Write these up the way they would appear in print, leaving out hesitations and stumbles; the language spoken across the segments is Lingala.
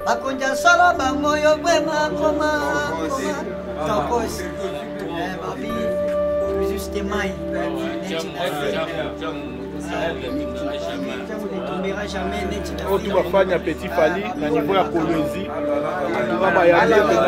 Bakunja sala bangoyo gwema koma Takos babi juste mai tu vas faire un petit fali na niveau ya Kolwezi tu vas bayaler bien.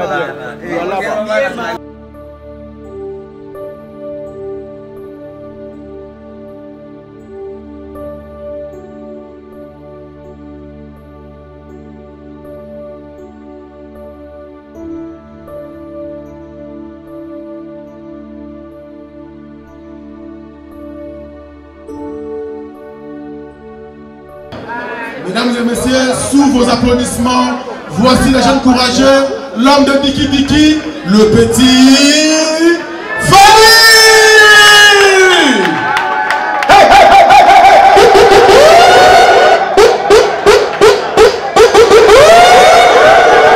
Mesdames et messieurs, sous vos applaudissements, voici le jeune courageux, l'homme de Diki Diki, le petit Fali!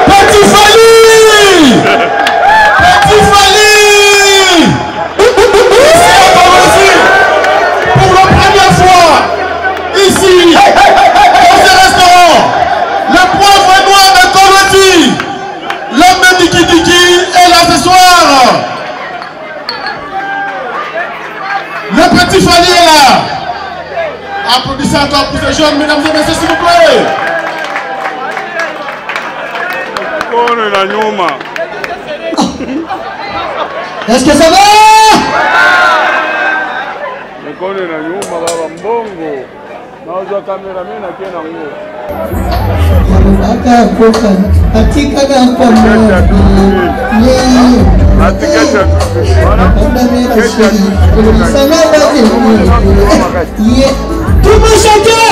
Petit Fali! Petit Fali! Ici à Kolwezi, pour la première fois, ici. Le poivre noir de Kolwezi, l'homme de Diki Diki est là ce soir. Le petit Fali est là. Applaudissez encore pour ces jeunes, mesdames et messieurs, s'il vous plaît. Est-ce que ça va? Tout peut chanter.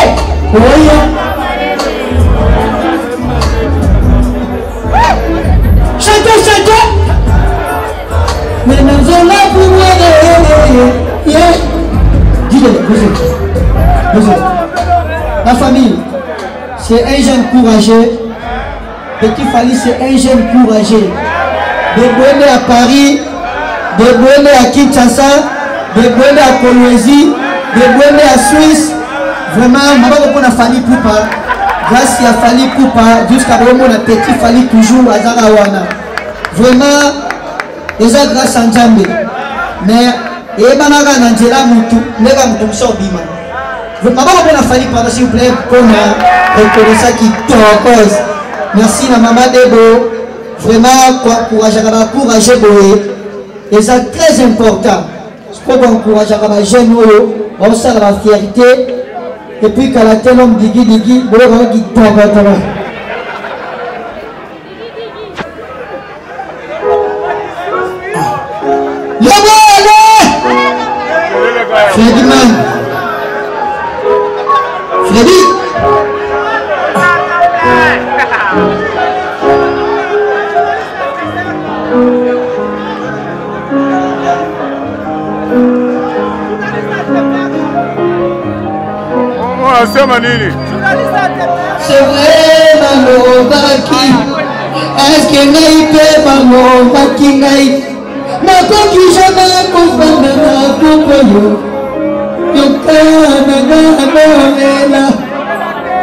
Chantez, chantez. Mais nous sommes là pour nous. Dis-le, la famille, c'est un jeune courageux. Petit Fali, c'est un jeune courageux. De Bohème à Paris, de Bohème à Kinshasa, de Bohème à Kolwezi, de Bohème à Suisse. Vraiment, on a Fali Poupa. Grâce à Fali Poupa, jusqu'à vraiment on a Petit Fali toujours à Zarawana. Vraiment, et ça grâce à Nzambe. Mais, et Managa Nandjela Moutou, mais va me tomber bima. Maman, on a Fali Poupa, s'il vous plaît, pour reconnaître qui t'oppose. Merci la maman Debo. Vraiment, courage Boé. Et c'est très important. Je crois qu'on encourage les jeunes, on sent la fierté. Et puis, quand la telle homme Digi Digi, on va qui tombe. Freddy Man. Freddy. C'est vrai, Mano Baki. Est-ce que Naïpe, Mano Baki Naïpe? Ma coquille jamais confondue na Popoyo. Yokana Naïla.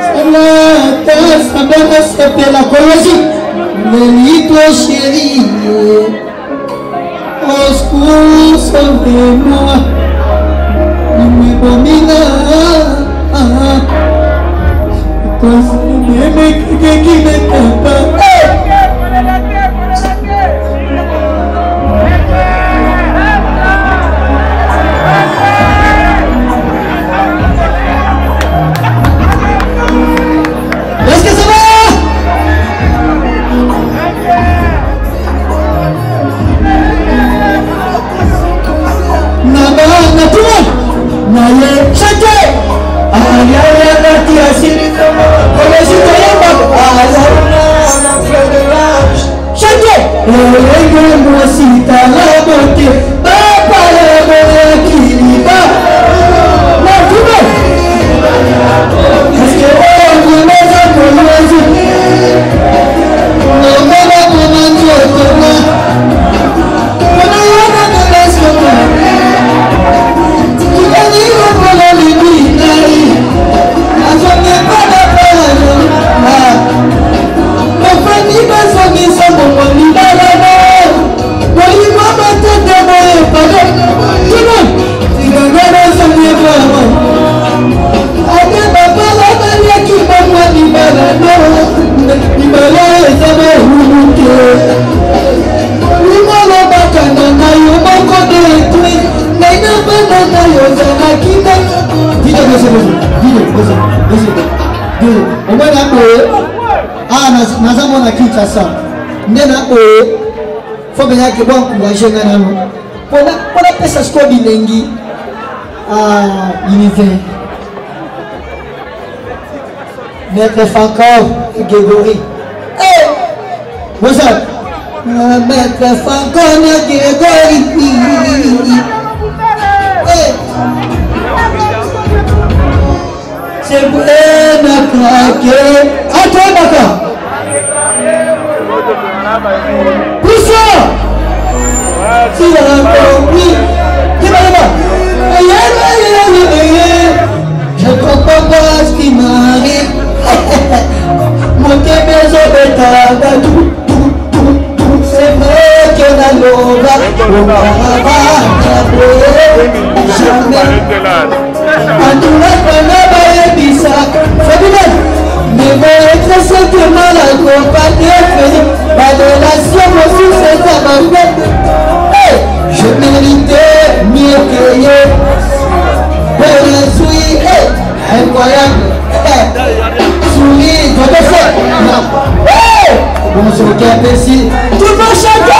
Salata, Sabana, c'est la Kolwezi. Nelito chérie. Au secours, sauvez-moi. Numibomina. Est-ce que ça va? Naba, na tout le monde. Naye, chantez. faut bien que bon encourager nanano pour la pesa sko bilengi univers Maître Franco et Grégory what's up Maître Franco et Grégory c'est pour me craquer à toi d'accord. Poussons! Si on a compris, qui va là-bas? Je comprends pas ce qui m'arrive. Mon maison est tout. C'est vrai qu'on a l'ouvert. On va jamais. En tout cas, on a pas eu ça. Mais vous êtes simplement accompagné, la relation aussi c'est ça ma fait. Je méritais mieux que eux. Pour le souris, incroyable. Souris, je te fais. Bon, je regarde ici. Tout le monde chante.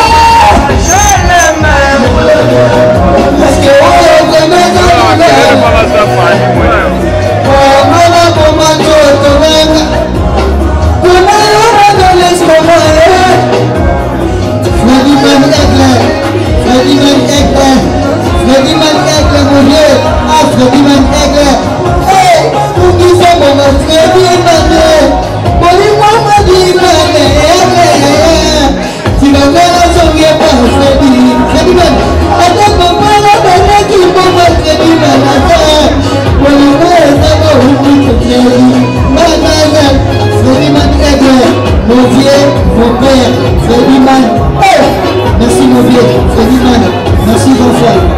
Parce que on est vraiment mon vieux, mon père, Freddy Man. Merci mon vieux, Freddy Man. Merci Jean-François.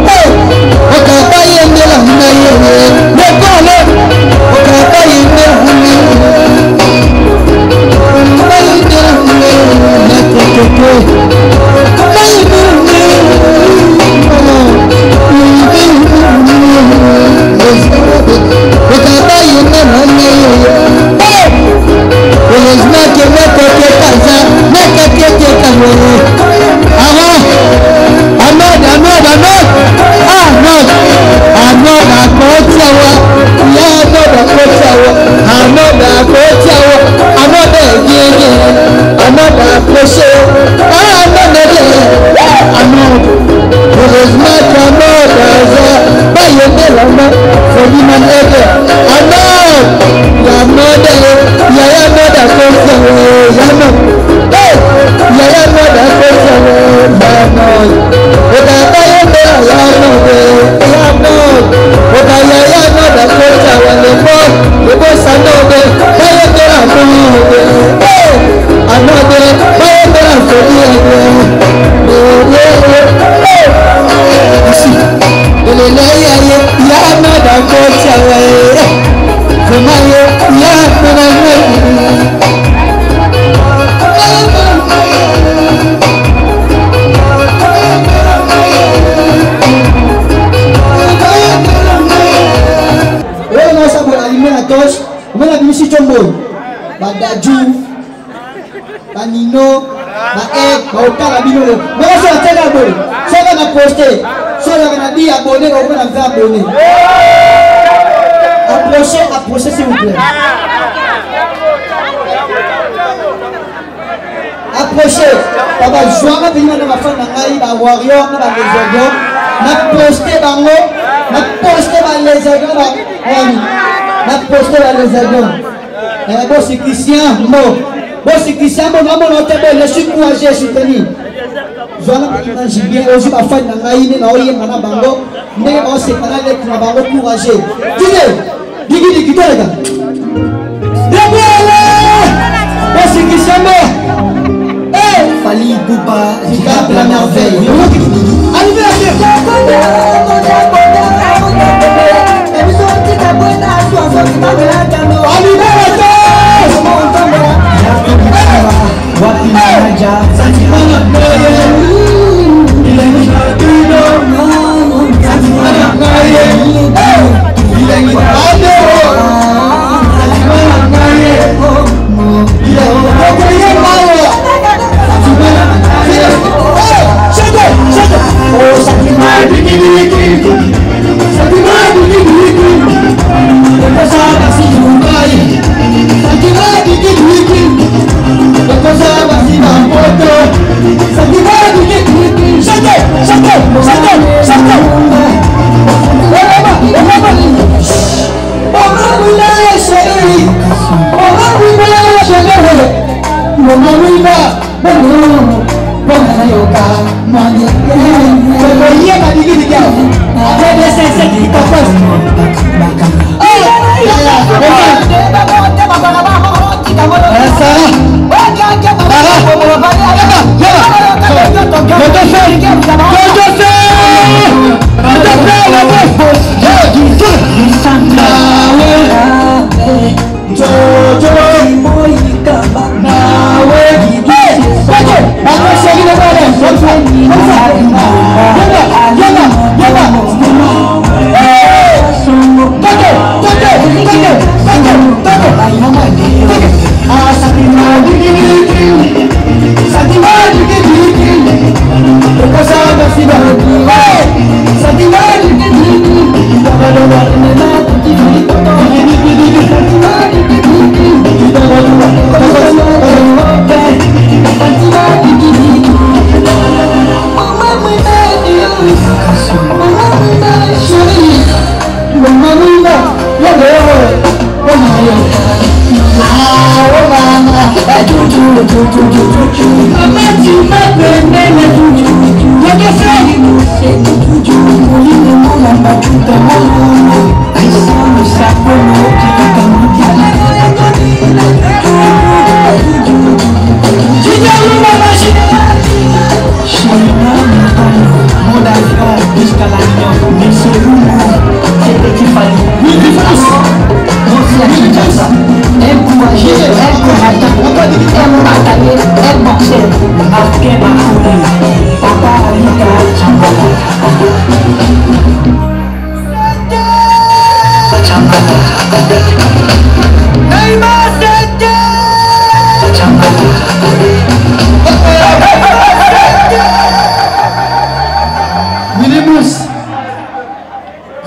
Hey! approché. Heureusement qu'un mode, pas la main, faut lui m'aider. La mode, il y a un mode à conserver, il y a un mode à conserver, Badadju, Banino, Baek, Baotara Binolo. Mais on s'en tient abonné. Ça va poster. Ça va dire abonné, on va faire abonné. Approchez s'il vous plaît. Approchez. Papa, je vais venir dans ma femme, dans warrior, dans les avions. Na poster bango, na poster dans les avions, na poster dans les avions. Bon, c'est Christian, bon, c'est Christian, je suis courageux, je suis tenu. Je suis bien, je suis pas fan de Naïne, Bango, mais on s'est canalé pour Bango courageux. Dis, toi, les gars. Bon, c'est Christian, Fali, Bouba, Zika, la merveille. Arrivez à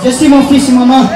Je suis mon fils et maman.